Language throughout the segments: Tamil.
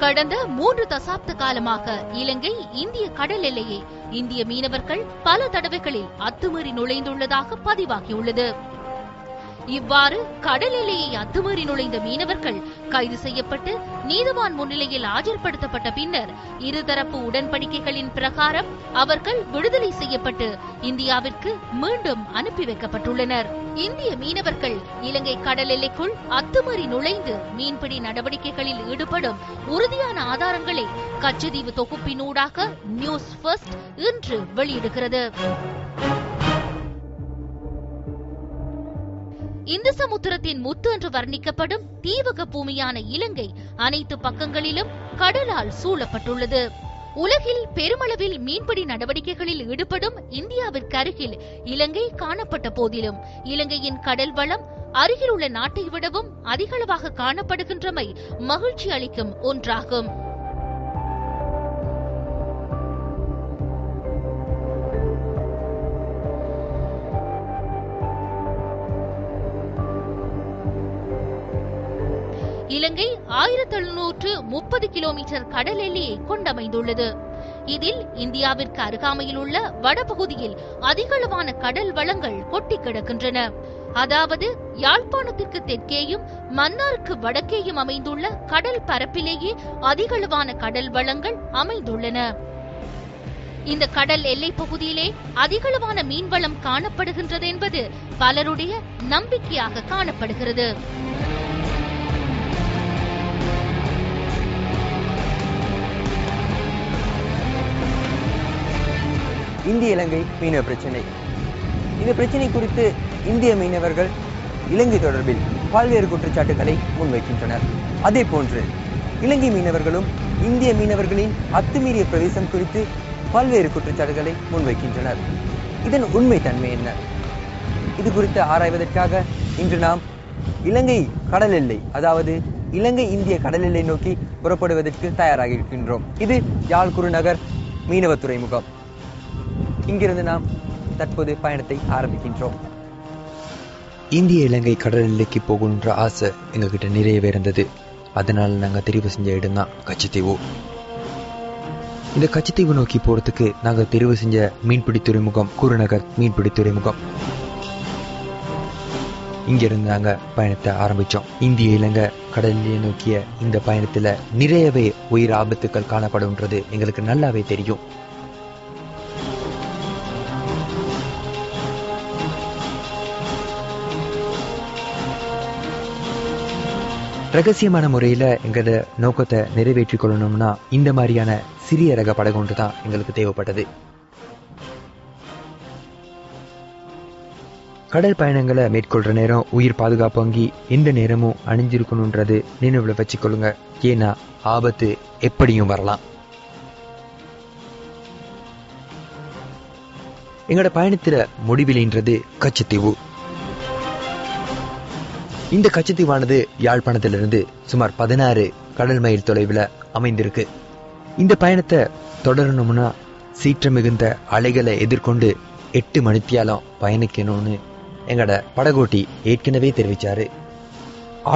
கடந்த 3 தசாப்த காலமாக இலங்கை இந்திய கடல் எல்லையை இந்திய மீனவர்கள் பல தடவைகளில் அத்துமீறி நுழைந்துள்ளதாக பதிவாகியுள்ளது. இவ்வாறு கடல் எல்லையை அத்துமீறி நுழைந்த மீனவர்கள் கைது செய்யப்பட்டு நீதிவான் முன்னிலையில் ஆஜர்படுத்தப்பட்ட பின்னர் இருதரப்பு உடன்படிக்கைகளின் பிரகாரம் அவர்கள் விடுதலை செய்யப்பட்டு இந்தியாவிற்கு மீண்டும் அனுப்பி வைக்கப்பட்டுள்ளனர். இந்திய மீனவர்கள் இலங்கை கடல் எல்லைக்குள் அத்துமீறி நுழைந்து மீன்பிடி நடவடிக்கைகளில் ஈடுபடும் உறுதியான ஆதாரங்களை கச்சத்தீவு தொகுப்பினூடாக நியூஸ் ஃபர்ஸ்ட் இன்று வெளியிடுகிறது. இந்து சமுத்திரத்தின் முத்து என்று வர்ணிக்கப்படும் தீவக பூமியான இலங்கை அனைத்து பக்கங்களிலும் கடலால் சூழப்பட்டுள்ளது. உலகில் பெருமளவில் மீன்பிடி நடவடிக்கைகளில் ஈடுபடும் இந்தியாவிற்கு அருகில் இலங்கை காணப்பட்ட போதிலும் இலங்கையின் கடல் வளம் அருகில் உள்ள நாட்டை விடவும் அதிகளவாக காணப்படுகின்றமை மகிழ்ச்சி அளிக்கும் ஒன்றாகும். இலங்கை 1730 கிலோமீட்டர் கடல் எல்லையை கொண்டமைந்துள்ளது. இதில் இந்தியாவிற்கு அருகாமையில் உள்ள வடபகுதியில் அதிகளவான கடல் வளங்கள் கொட்டி கிடக்கின்றன. அதாவது யாழ்ப்பாணத்திற்கு தெற்கேயும் மன்னாருக்கு வடக்கேயும் அமைந்துள்ள கடல் பரப்பிலேயே அதிகளவான கடல் வளங்கள் அமைந்துள்ளன. இந்த கடல் எல்லை பகுதியிலே அதிகளவான மீன்வளம் காணப்படுகின்றது என்பது பலருடைய நம்பிக்கையாக காணப்படுகிறது. இந்திய இலங்கை மீனவ பிரச்சினை. இந்த பிரச்சினை குறித்து இந்திய மீனவர்கள் இலங்கை தொடர்பில் பல்வேறு குற்றச்சாட்டுகளை முன்வைக்கின்றனர். அதே போன்று இலங்கை மீனவர்களும் இந்திய மீனவர்களின் அத்துமீறிய பிரவேசம் குறித்து பல்வேறு குற்றச்சாட்டுகளை முன்வைக்கின்றனர். இதன் உண்மை தன்மை என்ன? இது குறித்து ஆராய்வதற்காக இன்று நாம் இலங்கை கடல் எல்லை, அதாவது இலங்கை இந்திய கடல் எல்லை நோக்கி புறப்படுவதற்கு தயாராக இருக்கின்றோம். இது யாழ் குருநகர் மீனவ துறைமுகம். இங்கிருந்து நாம் தற்போது பயணத்தை ஆரம்பிக்கின்றோம். இந்திய இலங்கை கடல் எல்லைக்கு போகின்ற ஆசை எங்ககிட்ட நிறையவே இருந்தது. அதனால நாங்க தெரிவு செஞ்ச இடம் தான் கச்சத்தீவு. இந்த கச்சத்தீவு நோக்கி போறதுக்கு நாங்க தெரிவு செஞ்ச மீன்பிடி துறைமுகம் குருநகர் மீன்பிடி துறைமுகம். இங்கிருந்து நாங்க பயணத்தை ஆரம்பிச்சோம். இந்திய இலங்கை கடலிலே நோக்கிய இந்த பயணத்துல நிறையவே உயிர் ஆபத்துக்கள் காணப்படும்ன்றது எங்களுக்கு நல்லாவே தெரியும். ரகசியமான முறையில எங்களோட நோக்கத்தை நிறைவேற்றிக் கொள்ளணும்னா இந்த மாதிரியான சிறிய ரக படகு ஒன்று தான் எங்களுக்கு தேவைப்பட்டது. கடல் பயணங்களை மேற்கொள்ற நேரம் உயிர் பாதுகாப்பு அங்கி எந்த நேரமும் அணிஞ்சிருக்கணும்ன்றது நினைவுல வச்சுக்கொள்ளுங்க. ஏன்னா ஆபத்து எப்படியும் வரலாம். எங்களோட பயணத்துல முடிவிலின்றது கச்சத்தீவு. இந்த கச்சத்தீவானது யாழ்ப்பாணத்திலிருந்து சுமார் 16 கடல் மைல் தொலைவில் அமைந்திருக்கு. இந்த பயணத்தை தொடரணும்னா சீற்றம் மிகுந்த அலைகளை எதிர்கொண்டு 8 மணித்தியாலம் பயணிக்கணும்னு எங்களோட படகோட்டி ஏற்கனவே தெரிவிச்சாரு.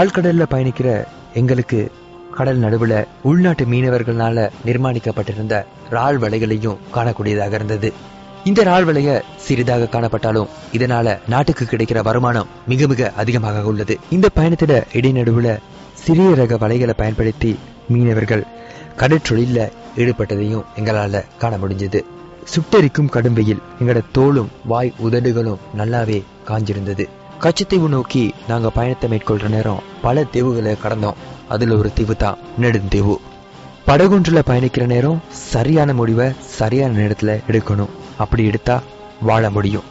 ஆழ்கடல்ல பயணிக்கிற எங்களுக்கு கடல் நடுவுல உள்நாட்டு மீனவர்களால நிர்மாணிக்கப்பட்டிருந்த இறால் வலைகளையும் காணக்கூடியதாக இருந்தது. இந்த இறால் வலைய சிறிதாக காணப்பட்டாலும் இதனால நாட்டுக்கு கிடைக்கிற வருமானம் மிக மிக அதிகமாக உள்ளது. இந்த பயணத்திட இடைநடுவுல சிறிய ரக வலைகளை பயன்படுத்தி மீனவர்கள் கடற்றொழில ஈடுபட்டதையும் எங்களால காண முடிஞ்சது. சுட்டெரிக்கும் கடும் வெயில் எங்களோட தோளும் வாய் உதடுகளும் நல்லாவே காஞ்சிருந்தது. கச்சத்தீவு நோக்கி நாங்க பயணத்தை மேற்கொள்ற நேரம் பல தீவுகளை கடந்தோம். அதுல ஒரு தீவு தான் நெடுந்தீவு. படகுன்றுல பயணிக்கிற நேரம் சரியான முடிவை சரியான நேரத்துல எடுக்கணும். அப்படி எடுத்தா வாழ முடியும்.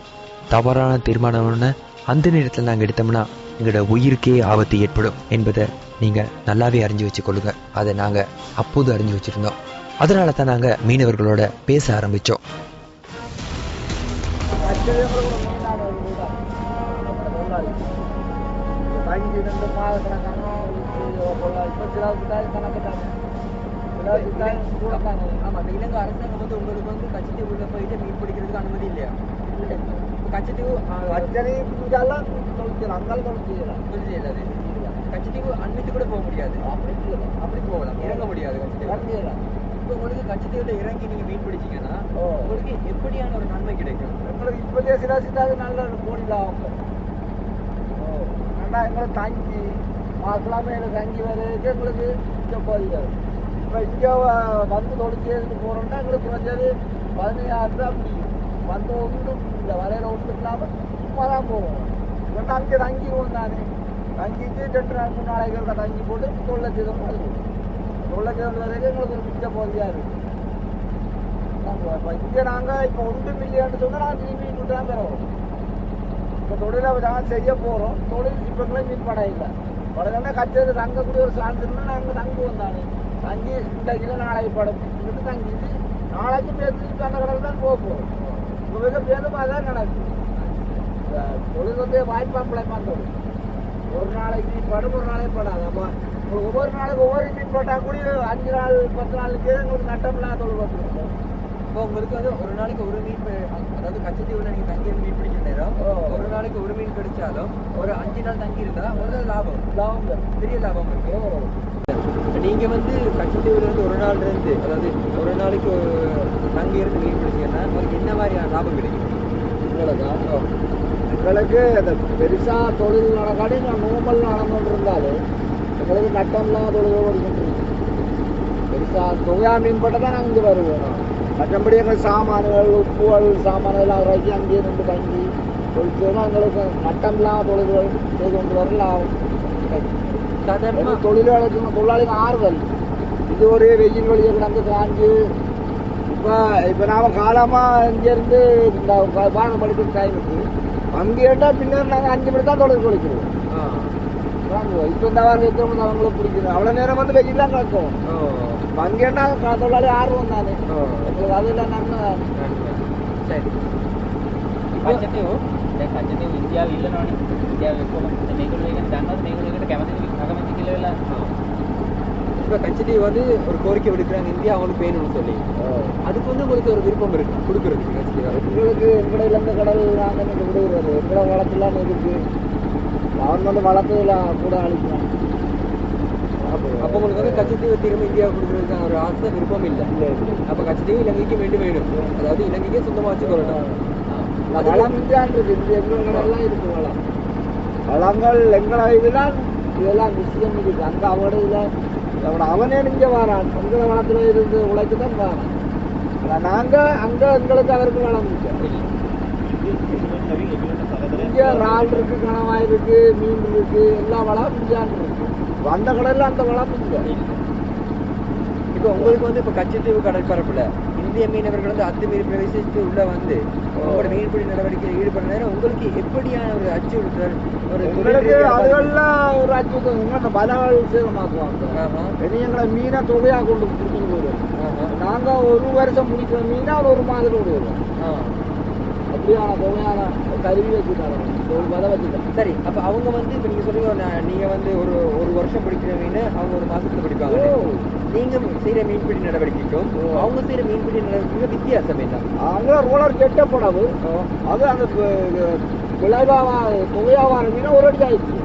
தவறான தீர்மானம்னு அந்த நேரத்துல நாங்க எடுத்தோம்னா எங்களோட உயிருக்கே ஆபத்து ஏற்படும் என்பதை நீங்க நல்லாவே அறிஞ்சு வச்சுக்கொள்ளுங்க. அதை நாங்க அப்போது அறிஞ்சு வச்சிருந்தோம். அதனால தான் நாங்க மீனவர்களோட பேச ஆரம்பிச்சோம். இலங்கை அரசாங்கம் வந்து உங்களுக்கு வந்து கச்சத்தீவுல போயிட்டு மீன் பிடிக்கிறதுக்கு அனுமதி இல்லையா? கச்சத்தீவு அங்கால கச்சத்தீவு அன்னைக்கு கூட போக முடியாது. அப்படி போகலாம், இறங்க முடியாது கச்சத்தீவு. இப்போ உங்களுக்கு கச்சத்தீவுல இறங்கி நீங்க மீன் பிடிச்சீங்கன்னா உங்களுக்கு எப்படியான ஒரு நன்மை கிடைக்கும்? உங்களுக்கு இப்போதே சிலாசிட்டாவது நல்ல போடலாம். நல்லா எங்களை தங்கி கிழமையில தங்கி வர்றதுக்கு எங்களுக்கு இங்கே போதிக்காது. இப்போ இங்கே வந்து தொழிற்சேர்ந்து போகிறோம்னா எங்களுக்கு குறைஞ்சது 15,000 ரூபா முடியும். வந்து ஒன்றும் இல்லை, வரையில ஒன்றும் இல்லாமல் சும்மா தான் போவோம். இப்போ அங்கே தங்கிடுவோம் தானே, தங்கிட்டு 2 நாள் 3 நாளைக்கு தங்கி போட்டு தொழிற்சேதம் வருது. தொழிற்சேதம் வரைக்கும் எங்களுக்கு ஒரு மிச்ச பகுதியாக இருக்குது. இப்போ இங்கே நாங்கள் இப்போ 1 மில்லியன் சொன்னால் நாங்கள் திரும்பி விட்டு தான் பெறுவோம். இப்போ தொழிலை நாங்கள் செய்ய போகிறோம். தொழில் சிப்பங்களை மீன் படம் இல்லை படம்னா கச்சது தங்கக்கூடிய ஒரு சான்ஸ்னா நாங்கள் தங்குவோம் தானே. தங்கி இன்றைக்கு நாளைக்கு படம் இங்கிட்டு தங்கிட்டு நாளைக்கு பேருந்து அந்த கடல் தான் போக போகிறோம். இப்போ பேருமா தான் நடக்குது. தொழில் வந்து வாய்ப்பு அப்ளைமா தொழில். ஒரு நாளைக்கு படம் ஒரு நாளைக்கு படாது. அப்போ ஒவ்வொரு நாளைக்கு ஒவ்வொரு மீன் போட்டால் கூட 5 நாள் 10 நாளுக்கு உங்களுக்கு நட்டம்லாம் தொழில் வந்துருக்கும். இப்போ உங்களுக்கு வந்து ஒரு நாளைக்கு ஒரு மீன் அதாவது கச்சத்தீவுல நீங்க தங்கி மீன் பிடிக்கிற நேரம் ஒரு நாளைக்கு ஒரு மீன் கிடைச்சாலும் ஒரு 5 நாள் தங்கி இருந்தா ஒரு லாபம் பெரிய லாபம் இருக்கு. நீங்க வந்து கச்சத்தீவுல இருந்து ஒரு நாள் இருந்து அதாவது ஒரு நாளைக்கு தங்கி இருந்து மீன் பிடிச்சீங்கன்னா உங்களுக்கு என்ன மாதிரியான லாபம் கிடைக்கும்? எங்களுக்கு அந்த பெருசா தொழில் நடக்காடி நான் நோமல் நடந்துட்டு இருந்தாலும் எங்களுக்கு நட்டம்லாம் தொழில் ஓடிக்கிட்டு பெருசா தொகையா மீன் பட்ட தான் நாங்கள் இங்கே வருவோம். மற்றபடி எங்கள் சாமான்கள் உப்புகள் சாமான்கள் எல்லாம் இறக்கி அங்கேயே நின்று தங்கி தொழிற்சேனா எங்களுக்கு நட்டம்லாம் தொழில்கள் செய்து கொண்டு வரலாம். தொழிலாளிகள் ஆறுதல் இது ஒரே வெயில் வழியை கிடந்து காஞ்சு இப்போ நாம காலமா இங்கேருந்து இந்த பாகம் படிக்கிற டைமுக்கு அங்கே கேட்டால் பின்னர் நாங்கள் 5 மணி தான் தொழில் குளிக்கிறோம். இப்போ இந்த வாரம் எத்தனை அவங்களும் பிடிக்கிறோம். அவ்வளோ நேரம் வந்து வெயில் தான் கிடக்கும். அங்கேன்னா தொழிலாளி ஆர்வம் தானே எங்களுக்கு அதெல்லாம் நன்மை. சரி කච්චතේ දැන් කච්චතේ ඉන්දියාවේ ඉල්ලනවනේ. ඉන්දියාවේ කොහොමද මේගොල්ලෝ ඉගෙන දන්නවද මේගොල්ලෝ එකට කැමති කියලා වෙලා. இப்போ கச்சத்தீவு வந்து ஒரு கோரிக்கை விடுக்கிறாங்க இந்தியா அவங்களுக்கு வேணும்னு சொல்லி. அதுக்கு வந்து உங்களுக்கு ஒரு விருப்பம் இருக்கு கொடுக்குறதுக்கு கச்சத்தீவு எங்களுக்கு எங்களை இழந்த கடல் நாங்கள் இங்கே விடுகிறது. எங்களை வளர்த்துலாம் இருக்கு. கவர்மெண்ட் வளர்த்துல கூட அழிக்கலாம். அப்போ உங்களுக்கு வந்து கச்சத்தீவு திரும்ப இந்தியாவை கொடுக்குறதுக்கான ஒரு ஆசை விருப்பம் இல்லை. அப்போ கச்சத்தீவு இலங்கைக்கு வேணும், அதாவது இலங்கைக்கே சொந்தமாக வச்சுக்கொள்ளணும். வளம் இந்தியான் இருக்கு. எங்கள் கடல்லாம் இருக்கு வளம். வளங்கள் எங்களை இதெல்லாம் இதெல்லாம் விஷயம் இருக்கு. அங்கே அவட இதில் அவனே இங்கே வரான். எங்களை வளத்துல இருந்து உழைக்கு தான் வரான். ஆனால் நாங்கள் அங்கே எங்களுக்கு அவருக்கு வளம் இருக்கு. இங்கே இறால் இருக்கு, கணவாய் இருக்கு, மீன் இருக்கு, எல்லா வளம் இந்தியான் இருக்கு. வந்த கடல்ல அந்த வளம் இல்லை. இப்போ உங்களுக்கு வந்து இப்போ கச்சத்தீவு கடற்பரப்புல இந்திய மீனவர்கள் வந்து அத்துமீறி பிரவேசித்து உள்ள வந்து உங்களோட மீன்பிடி நடவடிக்கையில் ஈடுபடுற நேரம் உங்களுக்கு எப்படியான ஒரு அச்சுறுத்தல் ஒரு அதெல்லாம் ஒரு அச்சுறுத்தல் உங்களோட பலவாள் சேதமாக்குவாங்க. எங்களை மீனை தொகையாக கொண்டு பிடிச்சிட்டு போயிடுவோம். நாங்கள் ஒரு வருஷம் பிடிக்கிற மீனை ஒரு மாதிரி விடுவோம். அப்படியான தொகையான கருவி வச்சுட்டாங்க, ஒரு பதை வச்சுட்டாங்க. சரி, அப்போ அவங்க வந்து இப்போ நீங்கள் சொல்லுங்க நீங்கள் வந்து ஒரு வருஷம் பிடிக்கிற மீன் அவங்க ஒரு மாதத்துல பிடிப்பாங்க. நீங்கள் செய்கிற மீன்பிடி நடவடிக்கைக்கும் அவங்க செய்கிற மீன்பிடி நடவடிக்கைக்கும் வித்தியாசம் என்ன? அவங்க ரோலர் கெட்ட போனது அது அந்த தொகையாவார மீனை ஒரு அடி ஆயிடுச்சு.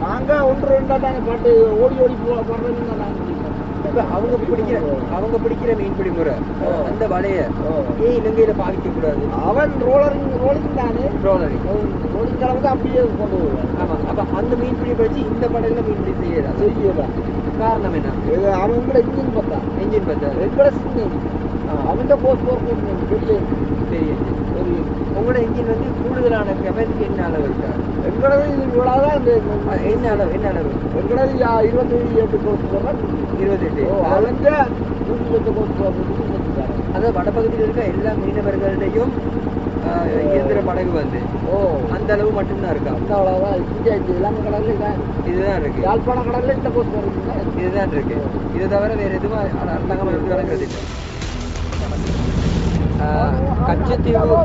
நாங்கள் 1-2 தானே பாட்டு ஓடி போடுற மீன் தான் நாங்கள். இப்போ அவங்க பிடிக்கிற மீன்பிடி முறை அந்த வலைய ஏன் இலங்கையில பாதிக்க கூடாது? அவன் ரோலிங் தானே, ரோலிங் அளவுக்கு அப்படியே கொண்டு வருவான். ஆமா, அப்ப அந்த மீன்பிடி பற்றி இந்த படகுல மீன்பிடி செய்யலாம். காரணம் என்ன? அவன் கூட என்ஜின் பார்த்தா அவன் போஸ்ட் வெளியே தெரியும். உங்களோட என்ஜின் வந்து கூடுதலான கெப்பாசிட்டி என்ன அளவு இருக்கா? எங்களது இது இவ்வளவுதான். என்ன அளவு எங்களது 28 கோர்ஸ் போடுறோம். 28 அவன் 108 கோர்ஸ் போடுறது. அதாவது வடப்பகுதியில் இருக்க எல்லா மீனவர்களிடையும் இயந்திர படகு வந்து அந்த அளவு மட்டும்தான் இருக்கா? அவ்வளவுதான். இங்கே எல்லாமே கடல்ல இதுதான் இருக்கு. யாழ்ப்பாண கடல்ல இந்த கோர்ஸ் போடுறது இதுதான் இருக்கு. இதை தவிர வேற எதுவும் அரசாங்கம் வழங்குறது இல்லை. கச்சத்தீவை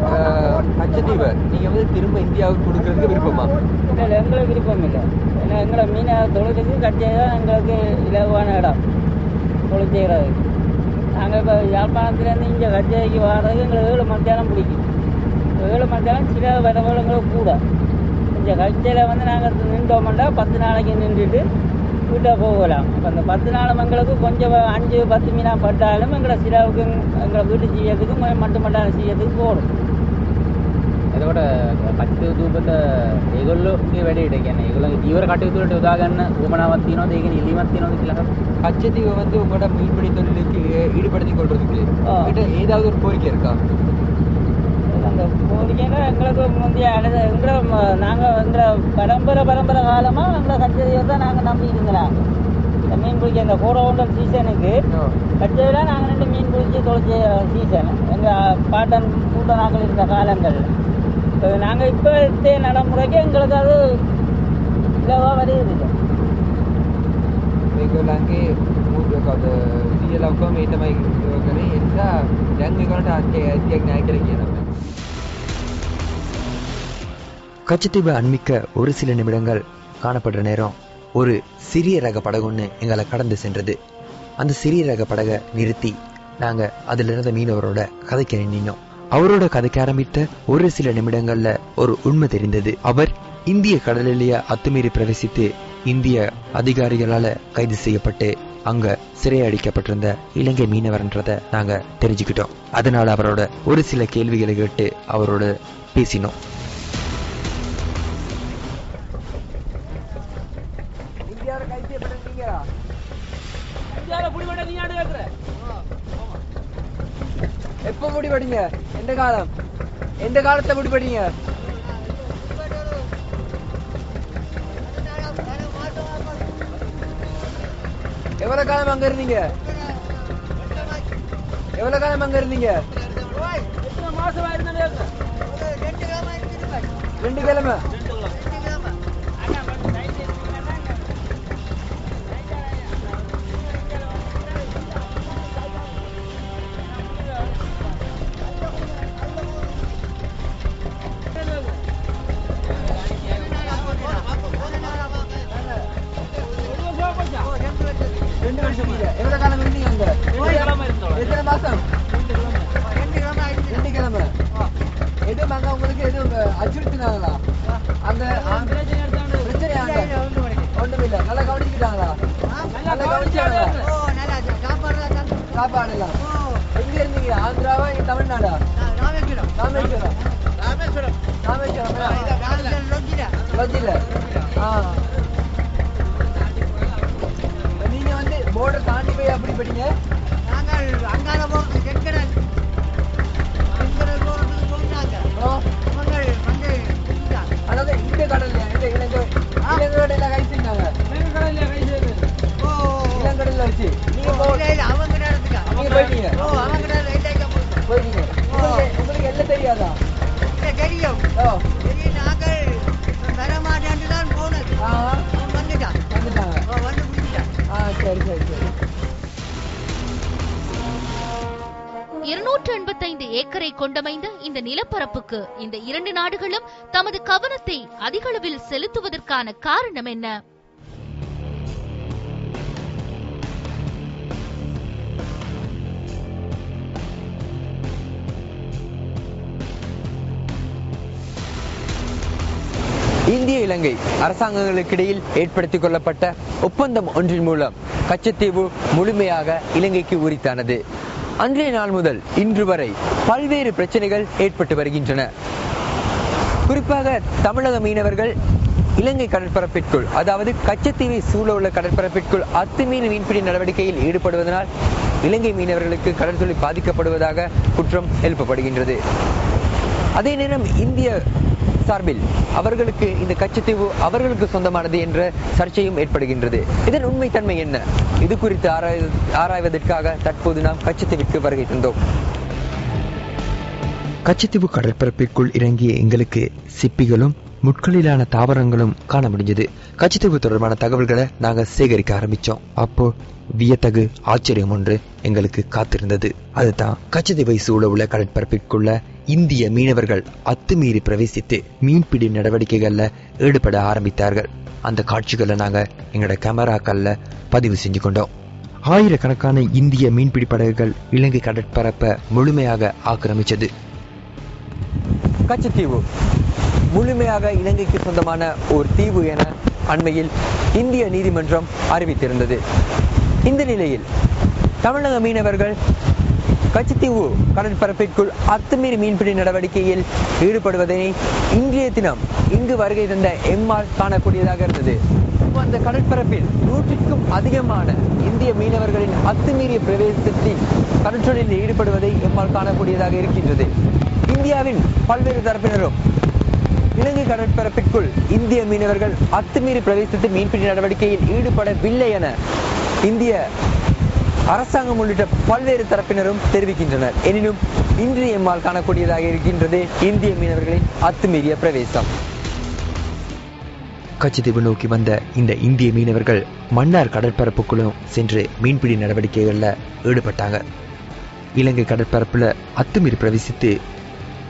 நீங்க வந்து திரும்ப இந்தியாவுக்கு கொடுக்கறதுக்கு விருப்பமா? இல்லை, எங்களுக்கு விருப்பம் இல்லை. ஏன்னா எங்களை மீனை தொழிலுக்கு கட்சியை தான் எங்களுக்கு இலகுவான இடம் தொழில் செய்கிறது. நாங்கள் இப்போ யாழ்ப்பாணத்துலேருந்து இங்கே கட்சிக்கு வர்றது எங்களுக்கு 7 மத்தியானம் பிடிக்கும். 7 மத்தியானம் சில வரவுகளும் கூட இந்த கட்சியில் வந்து நாங்கள் நின்றோம்னா 10 நாளைக்கு நின்றுட்டு வீட்டை போகலாம். அப்போ அந்த 10 நாளும் எங்களுக்கு கொஞ்சம் 5-10 மீனாக பட்டாலும் எங்களை சிலாவுக்கு எங்களை வீட்டு செய்யறதுக்கு மட்டுமட்டான செய்யறதுக்கு போகணும். එතකොට කටයුතු ඔබට ඒගොල්ලෝගේ වැඩේට කියන්නේ ඒගොල්ලන්ගේ දීවර කටයුතු වලට යොදා ගන්න උවමනාවක් තියෙනවද? ඒ කියන්නේ ඉල්ලීමක් තියෙනවද කියලා கச்சத்தீவை வந்து உங்களோட மீன்பிடி தொழிலுக்கு ஈடுபடுத்திக் கொள்றதுக்கு ஏதாவது ஒரு கோரிக்கை இருக்கா? அந்த கோரிக்கைன்னா எங்களுக்கு முந்தைய நாங்கள் பரம்பரை காலமாக எங்களை கச்சேரியை தான் நாங்கள் நம்பி இருந்தோம். இந்த மீன் பிடிக்க இந்த கோடவுண்டல் சீசனுக்கு கச்சேரியில் நாங்கள் 2 மீன் பிடிச்சி தொலைச்ச சீசன் எங்கள் பாட்டன் கூட்ட நாங்கள் இருந்த காலங்கள். நாங்கள் இப்போ நடைமுறைக்கு எங்களுக்கு அது இலவாக வருது. මේගොල්ලන්ගේ මොකද සියලක්ම මේ තමයි කරන්නේ. ඒ නිසා දැන් මේගොල්ලන්ට අත්‍යයක් නැහැ කියලා කියනවා. கச்சத்தீவு அண்மிக்க ஒரு சில நிமிடங்கள் காணப்படுற நேரம் ஒரு சிறிய ரக படகு ஒன்று எங்களை கடந்து சென்றது. அந்த சிறிய ரக படகை நிறுத்தி நாங்க அதுல இருந்த மீனவரோட கதைக்க நின்னோம். அவரோட கதைக்க ஆரம்பித்த ஒரு சில நிமிடங்கள்ல ஒரு உண்மை தெரிந்தது. அவர் இந்திய கடலிலேயே அத்துமீறி பிரவேசித்து இந்திய அதிகாரிகளால கைது செய்யப்பட்டு அங்க சிறையடிக்கப்பட்டிருந்த இலங்கை மீனவர்ன்றதை நாங்க தெரிஞ்சுக்கிட்டோம். அதனால அவரோட ஒரு சில கேள்விகளை கேட்டு அவரோட பேசினோம். எப்ப முடிவடிங்க? எந்த காலத்தை முடிவடிங்க? எவ்வளவு காலம் அங்க இருந்தீங்க? 2 கிழமை. எவ்வளவு காலம் இருந்தீங்க அங்க? எத்தனை மாசம்? 2 கிழமை. எதுவும் அங்க உங்களுக்கு எதுவும் அச்சுறுத்தினாங்களா? அந்த பிரச்சனை ஒண்ணும் இல்ல. நல்லா கவனிச்சுக்கிட்டாங்களா? நல்லா கவனிச்சாங்களா? சாப்பாடு எல்லாம் எங்க இருந்தீங்க? ஆந்திராவா தமிழ்நாடா? ராமேஸ்வரம். நீங்க வந்து போர்டர் தாண்டி போய் அப்படி போட்டீங்க? அதாவது இந்த கடல்ல இலங்கை கை செஞ்சாங்க. இளங்கடல்ல வச்சு நீங்க போயிட்டீங்க. உங்களுக்கு எல்லாம் தெரியாதா? தெரியும். நாங்கள் வரமாட்டேன் தான் போனது. வந்துட்டாங்க. சரி. 285 ஏக்கரை கொண்டமைந்த இந்த நிலப்பரப்புக்கு இந்த 2 நாடுகளும் தமது கவனத்தை அதிகளவில் செலுத்துவதற்கான காரணம் என்ன? இந்திய இலங்கை அரசாங்கங்களுக்கிடையில் ஏற்படுத்திக் கொள்ளப்பட்ட ஒப்பந்தம் ஒன்றின் மூலம் கச்சத்தீவு முழுமையாக இலங்கைக்கு உரித்தானது. அன்றைய நாள் முதல் இன்று வரை பல்வேறு பிரச்சனைகள் ஏற்பட்டு வருகின்றன. குறிப்பாக தமிழக மீனவர்கள் இலங்கை கடற்பரப்பிற்குள், அதாவது கச்சத்தீவை சூழ உள்ள கடற்பரப்பிற்குள் அத்துமீறி மீன்பிடி நடவடிக்கையில் ஈடுபடுவதனால் இலங்கை மீனவர்களுக்கு கடல் தொழில் பாதிக்கப்படுவதாக குற்றம் எழுப்பப்படுகின்றது. அதே நேரம் இந்திய சார்பில் அவர்களுக்கு இந்த கச்சத்தீவு அவர்களுக்கு சொந்தமானது என்ற சர்ச்சையும் ஏற்படுகின்றது. இதன் உண்மைத்தன்மை என்ன? இது குறித்து ஆராய்வதற்காக தற்போது நாம் கச்சத்தீவிற்கு வருகை தந்தோம். கச்சத்தீவு கடற்பரப்பிற்குள் இறங்கிய எங்களுக்கு சிப்பிகளும் முட்களிலான தாவரங்களும் காண முடிஞ்சது. கச்சத்தீவு தொடர்பான தகவல்களை நாங்க சேகரிக்க ஆரம்பிச்சோம். அப்போ வியத்தகு ஆச்சரியம் ஒன்று எங்களுக்கு காத்திருந்தது. அதுதான் கச்சத்தீவை சூழ உள்ள கடற்பரப்பிற்குள்ள இந்திய மீனவர்கள் அத்துமீறி பிரவேசித்து மீன்பிடி நடவடிக்கைகள்ல ஈடுபட ஆரம்பித்தார்கள். அந்த காட்சிகளை நாங்க எங்களோட கேமராக்கள்ல பதிவு செஞ்சு கொண்டோம். ஆயிரக்கணக்கான இந்திய மீன்பிடி படகுகள் இலங்கை கடற்பரப்பை முழுமையாக ஆக்கிரமிச்சது. கச்சத்தீவு முழுமையாக இலங்கைக்கு சொந்தமான ஒரு தீவு என அண்மையில் இந்திய நீதிமன்றம் அறிவித்திருந்தது. இந்த நிலையில் தமிழக மீனவர்கள் கச்சத்தீவு கடற்பரப்பிற்குள் அத்துமீறி மீன்பிடி நடவடிக்கையில் ஈடுபடுவதனை இன்றைய தினம் இங்கு வருகை தந்த எம்மால் காணக்கூடியதாக இருந்தது. அந்த கடற்பரப்பில் 100க்கும் அதிகமான இந்திய மீனவர்களின் அத்துமீறிய பிரவேசத்தில் கடற்றொழிலில் ஈடுபடுவதை எம்மால் காணக்கூடியதாக இருக்கின்றது. இந்தியாவின் பல்வேறு தரப்பினரும் இலங்கை கடற்பரப்பிற்குள் இந்திய மீனவர்கள் அத்துமீறி பிரவேசித்து மீன்பிடி நடவடிக்கையில் ஈடுபடவில்லை என இந்திய அரசாங்கம் உள்ளிட்ட பல்வேறு தரப்பினரும் தெரிவிக்கின்றனர். எனினும் இன்று எம்மால் காணக்கூடியதாக இருக்கின்றது இந்திய மீனவர்களின் அத்துமீறிய பிரவேசம். கச்சத்தீவு நோக்கி வந்த இந்த இந்திய மீனவர்கள் மன்னார் கடற்பரப்புக்குள்ளும் சென்று மீன்பிடி நடவடிக்கைகள்ல ஈடுபட்டாங்க. இலங்கை கடற்பரப்புல அத்துமீறி பிரவேசித்து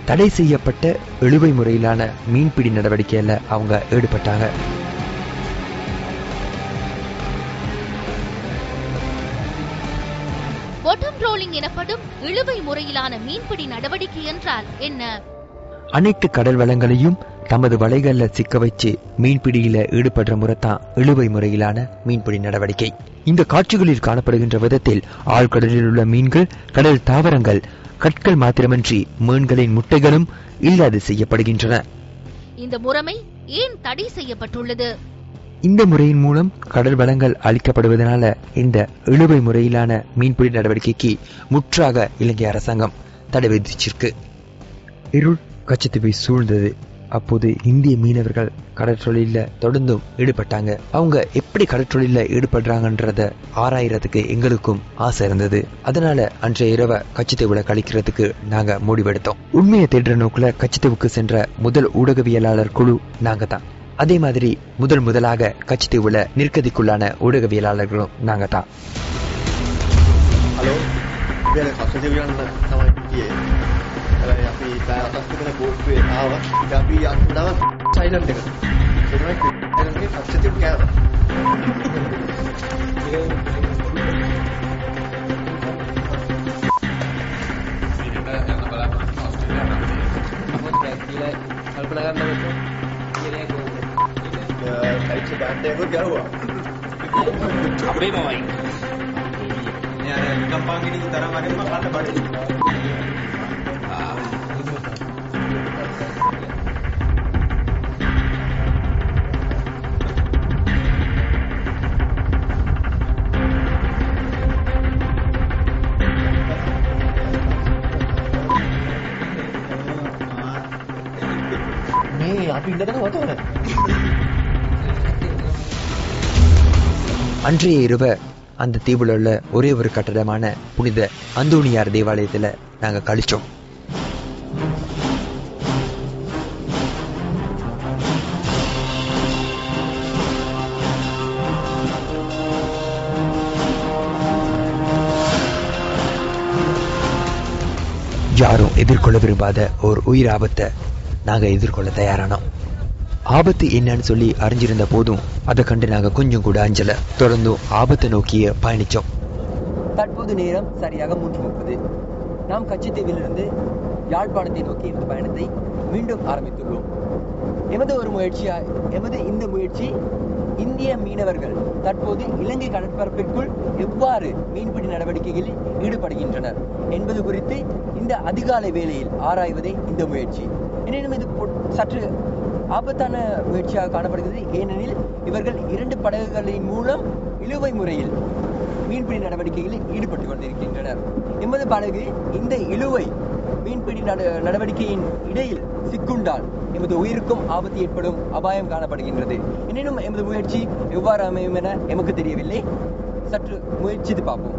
தடை செய்யப்பட்ட இழுவை முறையிலான மீன்பிடி நடவடிக்கையில அவங்க ஈடுபட்டாங்க. பாட்டம் ட்ரோலிங் எனப்படும் இழுவை முறையிலான மீன்பிடி நடவடிக்கை என்றால் என்ன? அனைத்து கடல் வளங்களையும் தமது வலைகள்ல சிக்க வச்சு மீன்பிடியில ஈடுபடுற முறைதான் இழுவை முறையிலான மீன்பிடி நடவடிக்கை. இந்த காட்சிகளில் காணப்படுகின்ற விதத்தில் ஆழ்கடலில் உள்ள மீன்கள், கடல் தாவரங்கள், கற்கள் மாத்திரமன்றி மீன்களின் முட்டைகளும் இல்லாது செய்யப்படுகின்றன. இந்த முறைமை ஏன் தடை செய்யப்பட்டுள்ளது? இந்த முறையின் மூலம் கடல் வளங்கள் அளிக்கப்படுவதனால இந்த இழுவை முறையிலான மீன்பிடி நடவடிக்கைக்கு முற்றாக இலங்கை அரசாங்கம் தடை விதிச்சிருக்கு. இருள் கச்சத்தீவை சூழ்ந்தது. அப்போது இந்திய மீனவர்கள் கடற்றொழில தொடர்ந்தும் ஈடுபட்டாங்க. அவங்க எப்படி கடற்றொழில ஈடுபடுறாங்கன்றத ஆராயறதுக்கு எங்களுக்கும் ஆசை இருந்தது. அதனால அன்றைய இரவை கச்சத்தீவுல கழிக்கிறதுக்கு நாங்க முடிவெடுத்தோம். உண்மையை தேடுற நோக்குல கச்சத்தீவுக்கு சென்ற முதல் ஊடகவியலாளர் குழு நாங்க தான். அதே மாதிரி முதலாக கச்சத்தீவுல நிற்கதிக்குள்ளான ஊடகவியலாளர்களும் நாங்க தான். அப்படியே போவாங்க. அன்றைய இரவு அந்த தீவுல உள்ள ஒரே ஒரு கட்டடமான புனித அந்தோணியார் தேவாலயத்துல நாங்க கழிச்சோம். யாரும் எதிர்கொள்ள விரும்பாத ஒரு உயிர் ஆபத்தை நாங்க எதிர்கொள்ள தயாரானோம். ஆபத்து என்னன்னு சொல்லி அறிஞ்சிருந்த போதும் அதை கண்டு நாங்க கொஞ்சம் கூட அஞ்சல. தொடர்ந்தும் ஆபத்தை நோக்கிய பயணிச்சோம். தற்போது நேரம் சரியாக 3:30. நாம் கச்சத்தீவிலிருந்து யாழ்ப்பாணத்தை நோக்கி இந்த பயணத்தை மீண்டும் ஆரம்பித்துள்ளோம். எமது இந்த முயற்சி இந்திய மீனவர்கள் தற்போது இலங்கை கடற்பரப்பிற்குள் எவ்வாறு மீன்பிடி நடவடிக்கைகளில் ஈடுபடுகின்றனர் என்பது குறித்து இந்த அதிகாலை வேளையில் ஆராய்வதே இந்த முயற்சி. எனினும் இது சற்று ஆபத்தான முயற்சியாக காணப்படுகிறது. ஏனெனில் இவர்கள் 2 படகுகளின் மூலம் இழுவை முறையில் மீன்பிடி நடவடிக்கைகளில் ஈடுபட்டு கொண்டிருக்கின்றனர். எமது படகு இந்த இழுவை மீன்பிடி நடவடிக்கையின் இடையில் சிக்குண்டால் எமது உயிருக்கும் ஆபத்து ஏற்படும் அபாயம் காணப்படுகின்றது. எனினும் எமது முயற்சி எவ்வாறு அமையும் என எமக்கு தெரியவில்லை. சற்று முயற்சித்து பார்ப்போம்.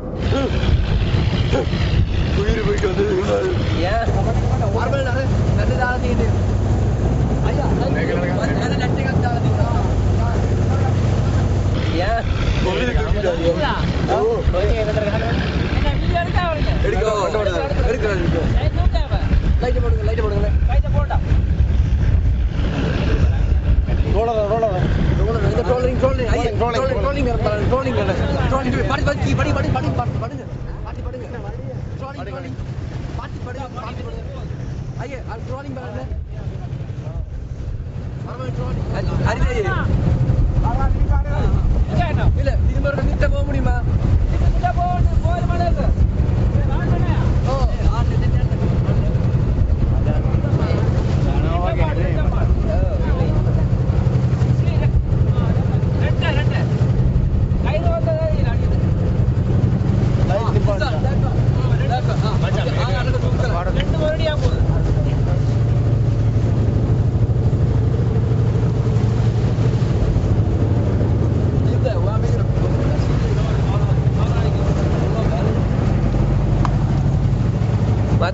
இல்ல திரும்ப நிறுத்த போக முடியுமா?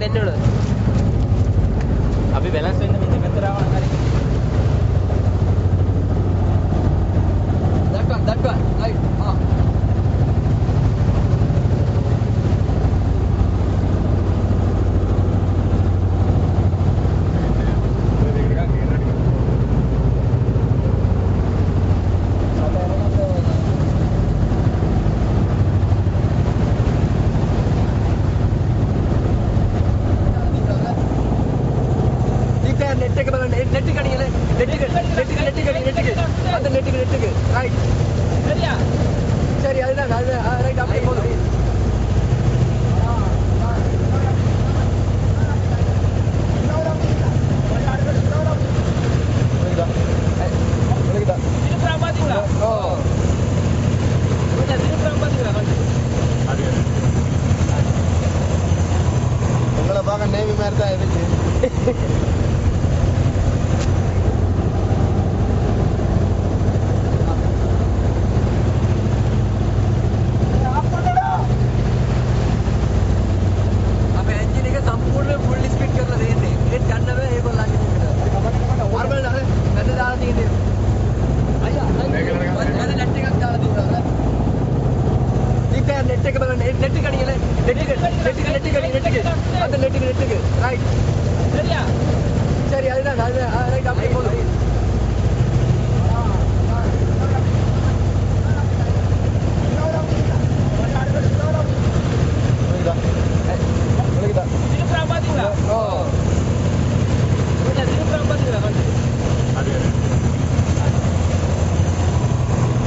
എന്നോട് අපි බැලන්ස් වෙන්න මෙන්න මෙතරාවන හරි දක්වා රයිට් உங்களை பார்க்க நேவி மாதிரி தான் இருக்கு.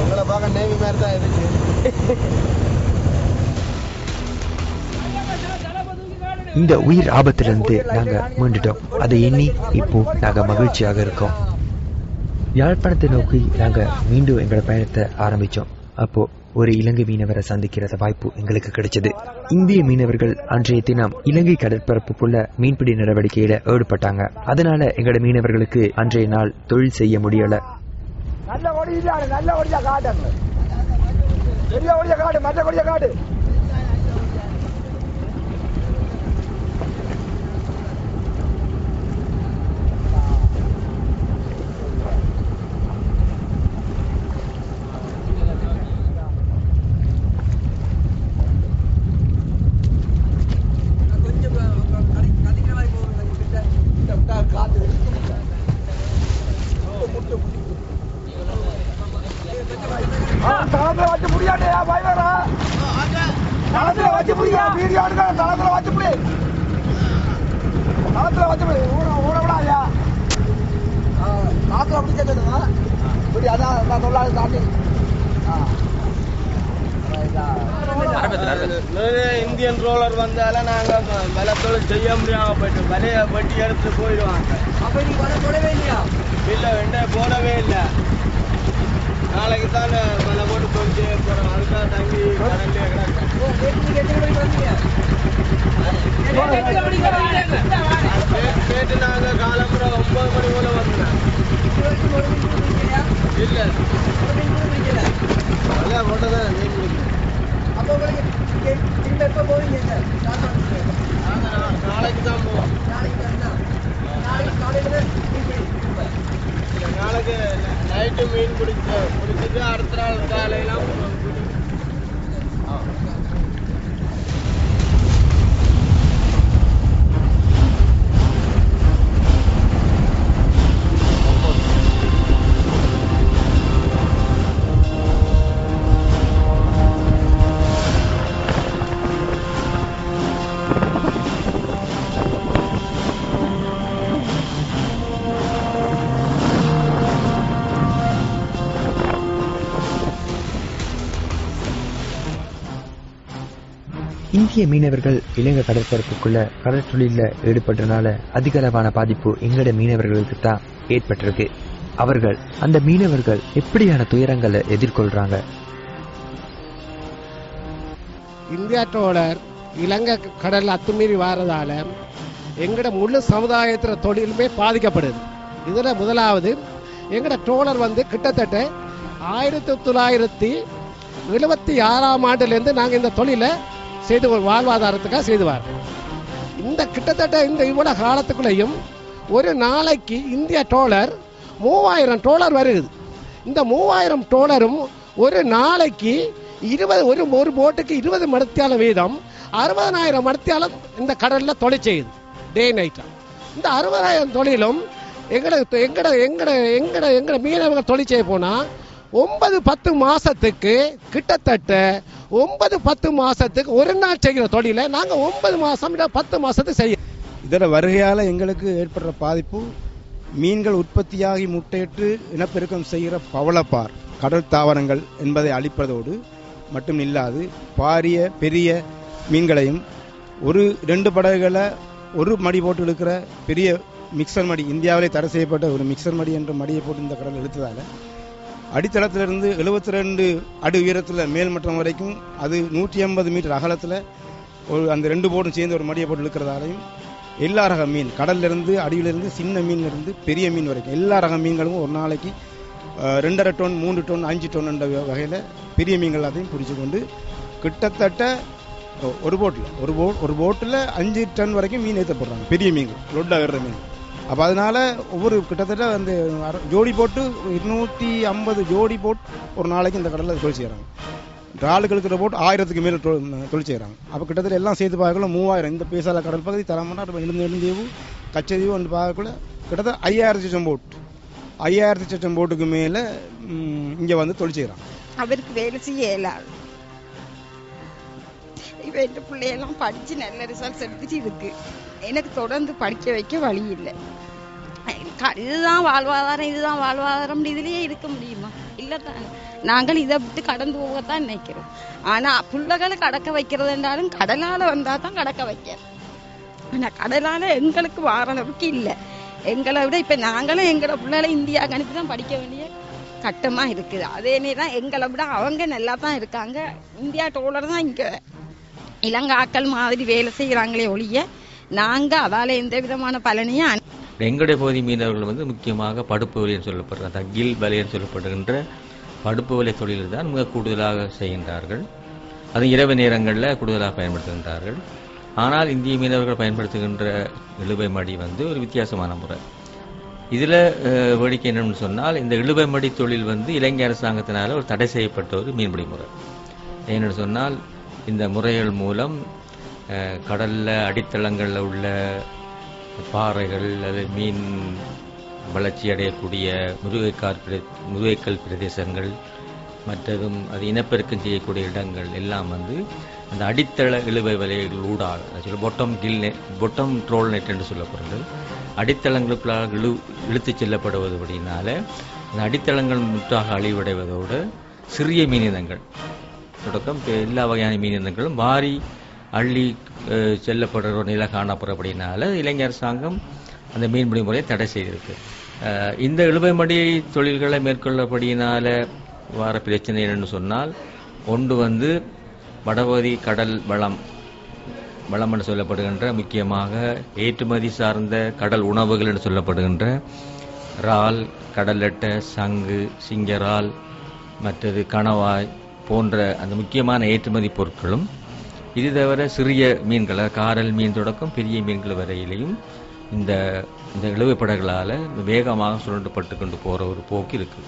உங்களை பார்க்க நேவி மாதிரி தான் இருக்கு. இந்த உயிர் ஆபத்திலிருந்து நாங்க மீண்டுட்டோம். அதை எண்ணி இப்போ நாங்க மகிழ்ச்சியாக இருக்கோம். யாழ்ப்பாணத்தை நோக்கி நாங்க மீண்டும் எங்களோட பயணத்தை ஆரம்பிச்சோம். அப்போ ஒரு இலங்கை மீனவரை சந்திக்கிற வாய்ப்பு எங்களுக்கு கிடைச்சது. இந்திய மீனவர்கள் அன்றைய தினம் இலங்கை கடற்பரப்புக்குள்ள மீன்பிடி நடவடிக்கையில ஈடுபட்டாங்க. அதனால எங்களோட மீனவர்களுக்கு அன்றைய நாள் தொழில் செய்ய முடியல. நல்ல ஒடியா காட்டுங்க, பெரிய ஒடியா காடு, மற்ற ஒடியா காடு. வச்சு முடியாண்டா பயவரா, தளத்துல வச்சு முடியா, வீடியோ எடுக்க தளத்துல வச்சு முடி, தளத்துல வச்சு முடி, ஊடவிடாயா தளத்துல பிடிச்சா இப்படி. அதான் தொழிலாளி தாண்டி இந்தியன் ரோலர் வந்தால நாங்க வலை தொழில் செய்ய முடியாம போயிட்டு வலைய வட்டி எடுத்து போயிடுவாங்க. அப்ப நீங்க வலை போடவே இல்லையா? இல்ல, வெண்ட போடவே இல்லை. நாளைக்கு தான் வலை போட்டு போயிட்டு போறோம். அதுக்காக தங்கி கடல்லே கேட்டு நாங்க காலம்புற 9 மணி போல வந்தோம். இல்ல அதான் போட்டதான் மீன் பிடிக்கும். அப்போ உங்களுக்கு எப்ப போவீங்க? நாளைக்கு தான் போவோம். நாளைக்கு நைட்டு மீன் பிடிச்சிட்டு அடுத்த நாள் காலையெல்லாம் இந்திய மீனவர்கள் இலங்கை கடற்பரப்புக்குள்ள கடல் தொழில ஈடுபட்டனால அதிக அளவான பாதிப்பு எங்கட மீனவர்களுக்கு தான் ஏற்பட்டிருக்கு. அவர்கள் அந்த மீனவர்கள் எப்படியான துயரங்களை எதிர்கொள்றாங்க? இந்தியா ட்ரோலர் இலங்கை கடல் அத்துமீறி வாரதால எங்கட முழு சமுதாயத்துல தொழிலுமே பாதிக்கப்படுது. இதுல முதலாவது எங்கட ட்ரோலர் கிட்டத்தட்ட 1976ஆம் ஆண்டிலிருந்து நாங்க இந்த தொழிலை செய்து வாழ்வாதாரத்துக்காக செய்து வரோம். இந்த கிட்டத்தட்ட இந்த இவ்வளவு காலத்துக்குள்ளேயும் ஒரு நாளைக்கு இந்தியா ட்ரோலர் 3000 ட்ரோலர் வருது. இந்த 3000 ட்ரோலரும் ஒரு நாளைக்கு ஒரு போட்டுக்கு 20 மணித்தியாலம் வீதம் 60,000 மணித்தியாலம் இந்த கடல்ல தொழில் செய்யுது டே நைட்டா. இந்த 60,000 தொழிலும் எங்கட மீனவர்கள் தொழில் செய்ய போனா 9-10 மாசத்துக்கு கிட்டத்தட்ட 9-10 மாசத்துக்கு ஒரு நாள் செய்கிற தொழிலை நாங்க 9 மாசம் 10 மாசத்துக்கு செய்ய. இதோட வருகையால எங்களுக்கு ஏற்படுற பாதிப்பு மீன்கள் உற்பத்தியாகி முட்டையிட்டு இனப்பெருக்கம் செய்கிற பவளப்பார் கடல் தாவரங்கள் என்பதை அழிப்பதோடு மட்டும் இல்லாது பாரிய பெரிய மீன்களையும் 1-2 படகுகளை ஒரு மடி போட்டு இழுக்கிற பெரிய மிக்சர் மடி, இந்தியாவிலே தடை செய்யப்பட்ட ஒரு மிக்சர் மடி என்ற மடியை போட்டு இந்த கடல் இழுத்ததால அடித்தளத்திலிருந்து 72 அடி உயரத்தில் மேல்மட்டம் வரைக்கும் அது 180 மீட்டர் அகலத்தில் அந்த 2 போட்டும் சேர்ந்து ஒரு மடியை போட்டு இழுக்கிறதாலையும் எல்லா ரக மீன் கடல்லிருந்து அடியிலிருந்து சின்ன மீன்லேருந்து பெரிய மீன் வரைக்கும் எல்லா ரக மீன்களும் ஒரு நாளைக்கு 2.5 டன் 3 டன் 5 டன் என்ற வகையில் பெரிய மீன்கள் அதையும் பிடிச்சு கொண்டு கிட்டத்தட்ட ஒரு போட்டில் 5 டன் வரைக்கும் மீன் ஏற்றப்படுறாங்க. பெரிய மீன்கள் லொட் ஆகிற மீன். அப்போ அதனால ஒவ்வொரு கிட்டத்தட்ட அந்த ஜோடி போட்டு 250 ஜோடி போட் ஒரு நாளைக்கு இந்த கடலில் தொழில் செய்கிறாங்க. ராளுக்கு இருக்கிற போட் 1000க்கு மேலே தொழில் செய்கிறாங்க. அப்போ கிட்டத்தட்ட எல்லாம் சேர்த்து பார்க்கல 3000. இந்த பேசால கடல் பகுதி தரமன்னா நெடுந்தீவு கச்சதீவு வந்து பார்க்கக்குள்ள கிட்டத்தட்ட 5000 போட் 5000 போட்டுக்கு மேலே இங்கே வந்து தொழில் செய்கிறாங்க. அவருக்கு வேலை செய்ய இயலாது. இப்போ என் பிள்ளையெல்லாம் படித்து நல்ல ரிசல்ட்ஸ் எடுத்துட்டு இருக்கு. எனக்கு தொடர்ந்து படிக்க வைக்க வழி இல்லை. இதுதான் வாழ்வாதாரம் இதுலயே இருக்க முடியுமா? இல்லை தான். நாங்கள் இதை விட்டு கடந்து போகத்தான் நினைக்கிறோம். ஆனால் பிள்ளைகளை கடக்க வைக்கிறது என்றாலும் கடலால் வந்தால் தான் கடக்க வைக்க. ஆனால் கடலால் எங்களுக்கு வார அளவுக்கு இல்லை. எங்களை விட இப்போ நாங்களும் எங்களோட பிள்ளைகளை இந்தியாவுக்கு அனுப்பி தான் படிக்க வேண்டிய கட்டமாக இருக்குது. அதே தான் எங்களை விட அவங்க நல்லா தான் இருக்காங்க. இந்தியா ட்ரோலர் தான் இங்கே இலங்கை ஆக்கள் மாதிரி வேலை செய்கிறாங்களே ஒழிய நாங்கள் அதால் எந்த விதமான பலனையும். எங்களுடைய பகுதி மீனவர்கள் முக்கியமாக படுப்பு வலைன்னு சொல்லப்படுற தகில் வலைன்னு சொல்லப்படுகின்ற படுப்பு வலை தொழில் தான் மிக கூடுதலாக செய்கின்றார்கள். அது இரவு நேரங்களில் கூடுதலாக பயன்படுத்துகின்றார்கள். ஆனால் இந்திய மீனவர்கள் பயன்படுத்துகின்ற இழுவை மடி ஒரு வித்தியாசமான முறை. இதில் வேடிக்கை என்னன்னு சொன்னால் இந்த இழுவை மடி தொழில் இலங்கை அரசாங்கத்தினால் ஒரு தடை செய்யப்பட்ட ஒரு மீன்பிடி முறை. ஏன்னு சொன்னால் இந்த முறைகள் மூலம் கடலில் அடித்தளங்களில் உள்ள பாறைகள் அல்லது மீன் வளர்ச்சி அடையக்கூடிய முதுகைக்கல் பிரதேசங்கள் மற்றதும் அது இனப்பெருக்கம் செய்யக்கூடிய இடங்கள் எல்லாம் அந்த அடித்தள இழுவை வலைகள் ஊடாக பொட்டம் ட்ரோல் நெட் என்று சொல்லப்படுறது அடித்தளங்களுக்குள்ளாக இழுத்து செல்லப்படுவது அப்படின்னால அந்த அடித்தளங்கள் முற்றாக அழிவடைவதோடு சிறிய மீனினங்கள் தொடக்கம் எல்லா வகையான மீனினங்களும் வாரி அள்ளி செல்லப்படுற நில காணப்படுற அப்படின்னால இலங்கை அரசாங்கம் அந்த மீன்பிடி முறையை தடை செய்திருக்கு. இந்த இழுவை மடி தொழில்களை மேற்கொள்ளப்படியினால வார பிரச்சனை என்னன்னு சொன்னால் ஒன்று வடபகுதி கடல் வளம் என்று சொல்லப்படுகின்ற முக்கியமாக ஏற்றுமதி சார்ந்த கடல் உணவுகள் என்று சொல்லப்படுகின்ற இறால், கடலட்டை, சங்கு, சிங்கரால், மற்றது கணவாய் போன்ற அந்த முக்கியமான ஏற்றுமதி பொருட்களும் இது தவிர சிறிய மீன்கள் காரல் மீன் தொடக்கம் பெரிய மீன்கள் வரையிலையும் இந்த இழுவை படகுகளால் வேகமாக சுரண்டப்பட்டு கொண்டு போகிற ஒரு போக்கு இருக்கு.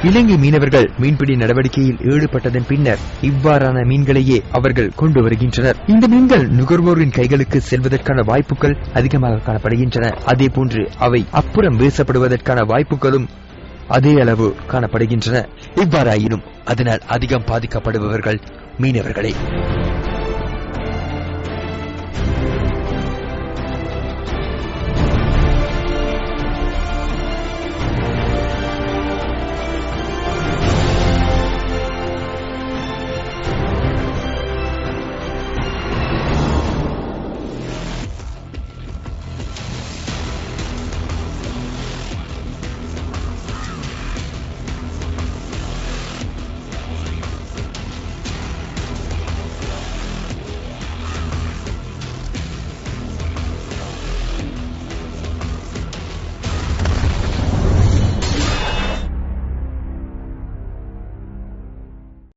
இலங்கை மீனவர்கள் மீன்பிடி நடவடிக்கையில் ஈடுபட்டதன் பின்னர் இவ்வாறான மீன்களையே அவர்கள் கொண்டு வருகின்றனர். இந்த மீன்கள் நுகர்வோரின் கைகளுக்கு செல்வதற்கான வாய்ப்புகள் அதிகமாக காணப்படுகின்றன. அதே போன்று அவை அப்புறம் வீசப்படுவதற்கான வாய்ப்புகளும் அதே அளவு காணப்படுகின்றன. இவ்வாறாயினும் அதனால் அதிகம் பாதிக்கப்படுபவர்கள் மீனவர்களே.